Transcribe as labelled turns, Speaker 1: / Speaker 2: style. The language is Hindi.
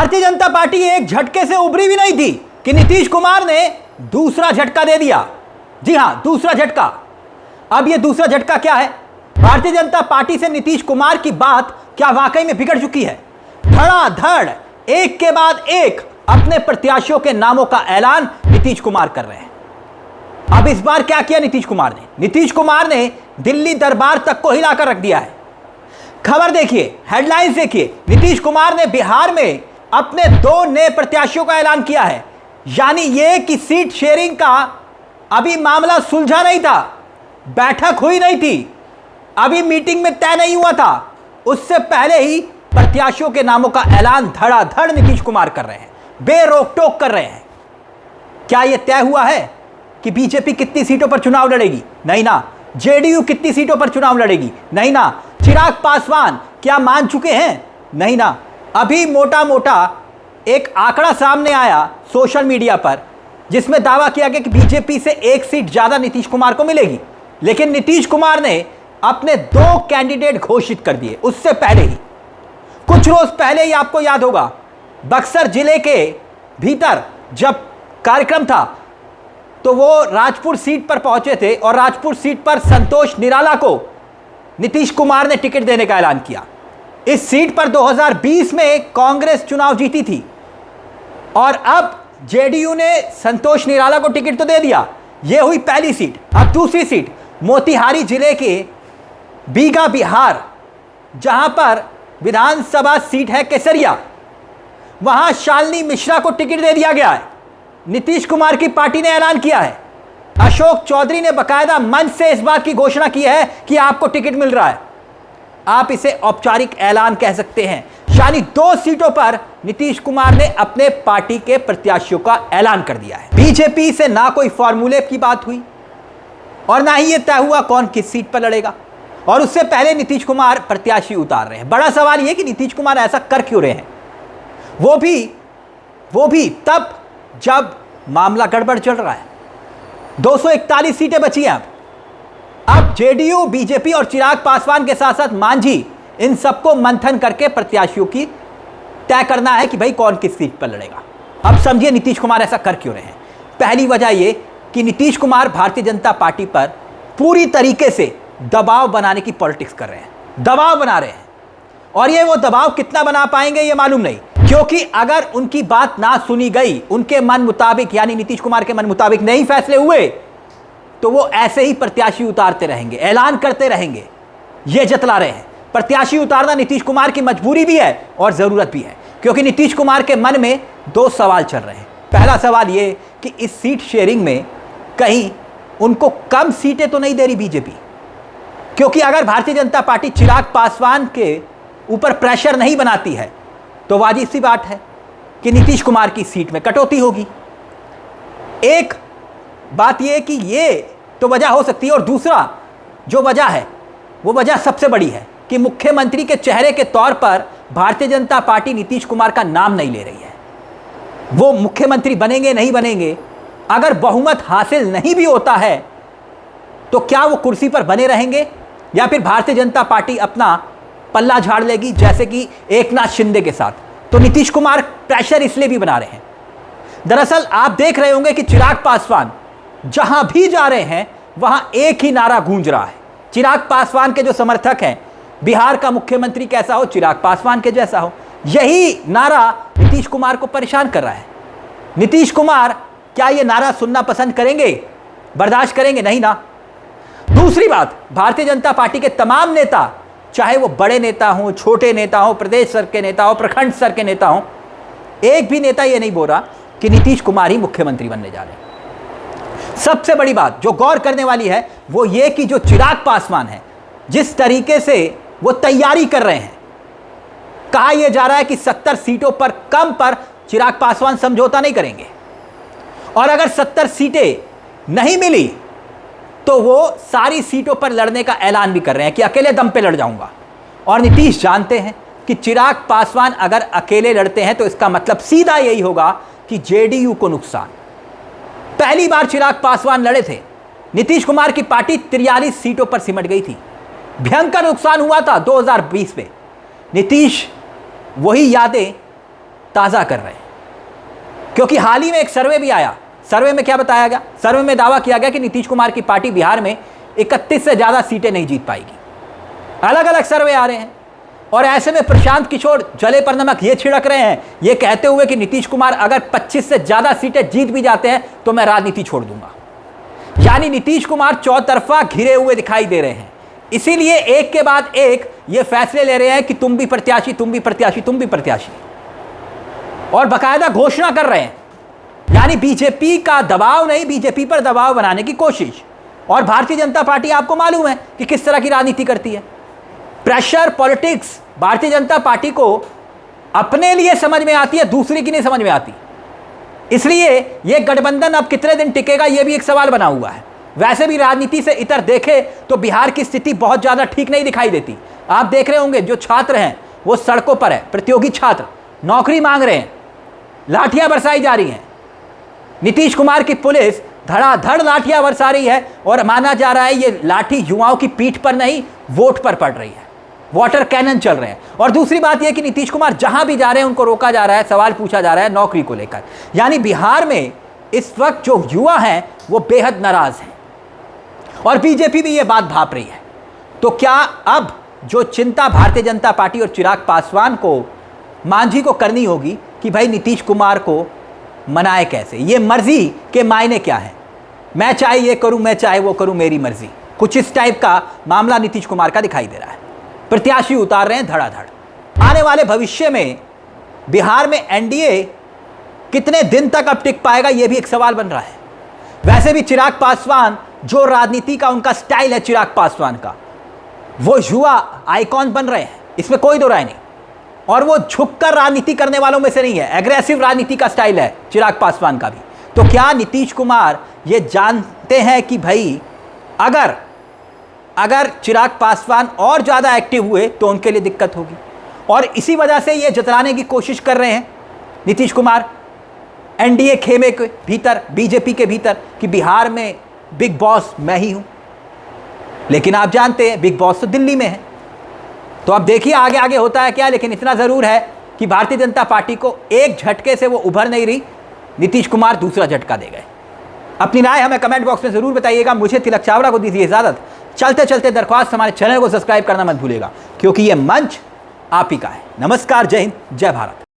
Speaker 1: भारतीय जनता पार्टी एक झटके से उभरी भी नहीं थी कि नीतीश कुमार ने दूसरा झटका दे दिया। जी हां, दूसरा झटका। अब यह दूसरा झटका क्या है? भारतीय जनता पार्टी से नीतीश कुमार की बात क्या वाकई में बिगड़ चुकी है? धड़ाधड़ एक के बाद एक अपने प्रत्याशियों के नामों का ऐलान नीतीश कुमार कर रहे हैं। अब इस बार क्या किया नीतीश कुमार ने? नीतीश कुमार ने दिल्ली दरबार तक को हिलाकर रख दिया है। खबर देखिए, हेडलाइंस देखिए। नीतीश कुमार ने बिहार में अपने 2 नए प्रत्याशियों का ऐलान किया है। यानी यह कि सीट शेयरिंग का अभी मामला सुलझा नहीं था, बैठक हुई नहीं थी, अभी मीटिंग में तय नहीं हुआ था, उससे पहले ही प्रत्याशियों के नामों का ऐलान धड़ाधड़ नीतीश कुमार कर रहे हैं, बेरोक टोक कर रहे हैं। क्या यह तय हुआ है कि बीजेपी कितनी सीटों पर चुनाव लड़ेगी? नहीं ना। जेडीयू कितनी सीटों पर चुनाव लड़ेगी? नहीं ना। चिराग पासवान क्या मान चुके हैं? नहीं ना। अभी मोटा मोटा एक आंकड़ा सामने आया सोशल मीडिया पर, जिसमें दावा किया गया कि बीजेपी से 1 सीट ज्यादा नीतीश कुमार को मिलेगी। लेकिन नीतीश कुमार ने अपने 2 कैंडिडेट घोषित कर दिए उससे पहले ही। कुछ रोज पहले ही आपको याद होगा, बक्सर जिले के भीतर जब कार्यक्रम था तो वो राजपुर सीट पर पहुंचे थे और राजपुर सीट पर संतोष निराला को नीतीश कुमार ने टिकट देने का ऐलान किया। इस सीट पर 2020 में कांग्रेस चुनाव जीती थी और अब जेडीयू ने संतोष निराला को टिकट तो दे दिया। यह हुई पहली सीट। अब दूसरी सीट मोतिहारी जिले के बीघा बिहार, जहां पर विधानसभा सीट है केसरिया, वहां शालिनी मिश्रा को टिकट दे दिया गया है। नीतीश कुमार की पार्टी ने ऐलान किया है। अशोक चौधरी ने बकायदा मंच से इस बात की घोषणा की है कि आपको टिकट मिल रहा है। आप इसे औपचारिक ऐलान कह सकते हैं। यानी 2 सीटों पर नीतीश कुमार ने अपने पार्टी के प्रत्याशियों का ऐलान कर दिया है। बीजेपी से ना कोई फॉर्मूले की बात हुई और ना ही यह तय हुआ कौन किस सीट पर लड़ेगा, और उससे पहले नीतीश कुमार प्रत्याशी उतार रहे हैं। बड़ा सवाल यह कि नीतीश कुमार ऐसा कर क्यों रहे हैं? वो भी तब जब मामला गड़बड़ चल रहा है। 241 सीटें बची हैं। अब जेडीयू, बीजेपी और चिराग पासवान के साथ साथ मांझी, इन सबको मंथन करके प्रत्याशियों की तय करना है कि भाई कौन किस सीट पर लड़ेगा। अब समझिए नीतीश कुमार ऐसा कर क्यों रहे हैं। पहली वजह यह कि नीतीश कुमार भारतीय जनता पार्टी पर पूरी तरीके से दबाव बनाने की पॉलिटिक्स कर रहे हैं, दबाव बना रहे हैं। और ये वो दबाव कितना बना पाएंगे ये मालूम नहीं, क्योंकि अगर उनकी बात ना सुनी गई, उनके मन मुताबिक यानी नीतीश कुमार के मन मुताबिक नहीं फैसले हुए, तो वो ऐसे ही प्रत्याशी उतारते रहेंगे, ऐलान करते रहेंगे। ये जतला रहे हैं। प्रत्याशी उतारना नीतीश कुमार की मजबूरी भी है और जरूरत भी है, क्योंकि नीतीश कुमार के मन में 2 सवाल चल रहे हैं। पहला सवाल ये कि इस सीट शेयरिंग में कहीं उनको कम सीटें तो नहीं दे रही बीजेपी, क्योंकि अगर भारतीय जनता पार्टी चिराग पासवान के ऊपर प्रेशर नहीं बनाती है तो वाजिब सी बात है कि नीतीश कुमार की सीट में कटौती होगी। एक बात यह कि ये तो वजह हो सकती है, और दूसरा जो वजह है वो वजह सबसे बड़ी है कि मुख्यमंत्री के चेहरे के तौर पर भारतीय जनता पार्टी नीतीश कुमार का नाम नहीं ले रही है। वो मुख्यमंत्री बनेंगे नहीं बनेंगे, अगर बहुमत हासिल नहीं भी होता है तो क्या वो कुर्सी पर बने रहेंगे या फिर भारतीय जनता पार्टी अपना पल्ला झाड़ लेगी, जैसे कि एकनाथ शिंदे के साथ। तो नीतीश कुमार प्रेशर इसलिए भी बना रहे हैं। दरअसल आप देख रहे होंगे कि चिराग पासवान जहां भी जा रहे हैं वहां एक ही नारा गूंज रहा है। चिराग पासवान के जो समर्थक हैं, बिहार का मुख्यमंत्री कैसा हो, चिराग पासवान के जैसा हो, यही नारा नीतीश कुमार को परेशान कर रहा है। नीतीश कुमार क्या यह नारा सुनना पसंद करेंगे, बर्दाश्त करेंगे? नहीं ना। दूसरी बात, भारतीय जनता पार्टी के तमाम नेता, चाहे वो बड़े नेता हों, छोटे नेता हों, प्रदेश स्तर के नेता हों, प्रखंड स्तर के नेता हों, एक भी नेता ये नहीं बोल रहा कि नीतीश कुमार ही मुख्यमंत्री बनने जा रहे हैं। सबसे बड़ी बात जो गौर करने वाली है वो ये कि जो चिराग पासवान है, जिस तरीके से वो तैयारी कर रहे हैं, कहा यह जा रहा है कि 70 सीटों पर कम पर चिराग पासवान समझौता नहीं करेंगे, और अगर 70 सीटें नहीं मिली तो वो सारी सीटों पर लड़ने का ऐलान भी कर रहे हैं कि अकेले दम पे लड़ जाऊंगा। और नीतीश जानते हैं कि चिराग पासवान अगर अकेले लड़ते हैं तो इसका मतलब सीधा यही होगा कि जेडीयू को नुकसान। पहली बार चिराग पासवान लड़े थे, नीतीश कुमार की पार्टी 43 सीटों पर सिमट गई थी, भयंकर नुकसान हुआ था 2020 में। नीतीश वही यादें ताज़ा कर रहे हैं। क्योंकि हाल ही में एक सर्वे भी आया, सर्वे में क्या बताया गया? सर्वे में दावा किया गया कि नीतीश कुमार की पार्टी बिहार में 31 से ज़्यादा सीटें नहीं जीत पाएगी। अलग अलग सर्वे आ रहे हैं और ऐसे में प्रशांत किशोर जले पर नमक ये छिड़क रहे हैं, ये कहते हुए कि नीतीश कुमार अगर 25 से ज़्यादा सीटें जीत भी जाते हैं तो मैं राजनीति छोड़ दूंगा। यानी नीतीश कुमार चौतरफा घिरे हुए दिखाई दे रहे हैं। इसीलिए एक के बाद एक ये फैसले ले रहे हैं कि तुम भी प्रत्याशी, तुम भी प्रत्याशी, तुम भी प्रत्याशी, और बाकायदा घोषणा कर रहे हैं। यानी बीजेपी का दबाव नहीं, बीजेपी पर दबाव बनाने की कोशिश। और भारतीय जनता पार्टी आपको मालूम है कि किस तरह की राजनीति करती है। Pressure politics Bharatiya Janata party को अपने लिए समझ में आती है, दूसरे की नहीं समझ में आती। इसलिए यह गठबंधन अब कितने दिन टिकेगा यह भी एक सवाल बना हुआ है। वैसे भी राजनीति से इतर देखे तो बिहार की स्थिति बहुत ज़्यादा ठीक नहीं दिखाई देती। आप देख रहे होंगे जो छात्र हैं वो सड़कों पर है, प्रतियोगी छात्र नौकरी मांग रहे हैं, लाठियां बरसाई जा रही हैं। नीतीश कुमार की पुलिस धड़ाधड़ लाठियां बरसा रही है और माना जा रहा है ये लाठी युवाओं की पीठ पर नहीं, वोट पर पड़ रही है। वाटर कैनन चल रहे हैं। और दूसरी बात यह कि नीतीश कुमार जहां भी जा रहे हैं उनको रोका जा रहा है, सवाल पूछा जा रहा है नौकरी को लेकर। यानी बिहार में इस वक्त जो युवा हैं वो बेहद नाराज हैं और बीजेपी भी ये बात भाप रही है। तो क्या अब जो चिंता भारतीय जनता पार्टी और चिराग पासवान को, मांझी को करनी होगी कि भाई नीतीश कुमार को मनाए कैसे? ये मर्जी के मायने क्या है? मैं चाहे ये करूं, मैं चाहे वो करूं, मेरी मर्जी। कुछ इस टाइप का मामला नीतीश कुमार का दिखाई दे रहा है। प्रत्याशी उतार रहे हैं धड़ाधड़। आने वाले भविष्य में बिहार में एनडीए कितने दिन तक अब टिक पाएगा यह भी एक सवाल बन रहा है। वैसे भी चिराग पासवान, जो राजनीति का उनका स्टाइल है चिराग पासवान का, वो युवा आइकॉन बन रहे हैं, इसमें कोई दो राय नहीं। और वो झुककर राजनीति करने वालों में से नहीं है, एग्रेसिव राजनीति का स्टाइल है चिराग पासवान का भी। तो क्या नीतीश कुमार ये जानते हैं कि भाई अगर चिराग पासवान और ज़्यादा एक्टिव हुए तो उनके लिए दिक्कत होगी, और इसी वजह से ये जतलाने की कोशिश कर रहे हैं नीतीश कुमार एनडीए खेमे के भीतर, बीजेपी के भीतर, कि बिहार में बिग बॉस मैं ही हूँ। लेकिन आप जानते हैं बिग बॉस तो दिल्ली में है। तो अब देखिए आगे आगे होता है क्या। लेकिन इतना ज़रूर है कि भारतीय जनता पार्टी को एक झटके से वो उभर नहीं रही, नीतीश कुमार दूसरा झटका दे गए। अपनी राय हमें कमेंट बॉक्स में ज़रूर बताइएगा। मुझे तिलक चावला को दीजिए इजाज़त। चलते चलते दरख्वास्त, हमारे चैनल को सब्सक्राइब करना मत भूलिएगा, क्योंकि ये मंच आप ही का है। नमस्कार, जय हिंद, जय भारत।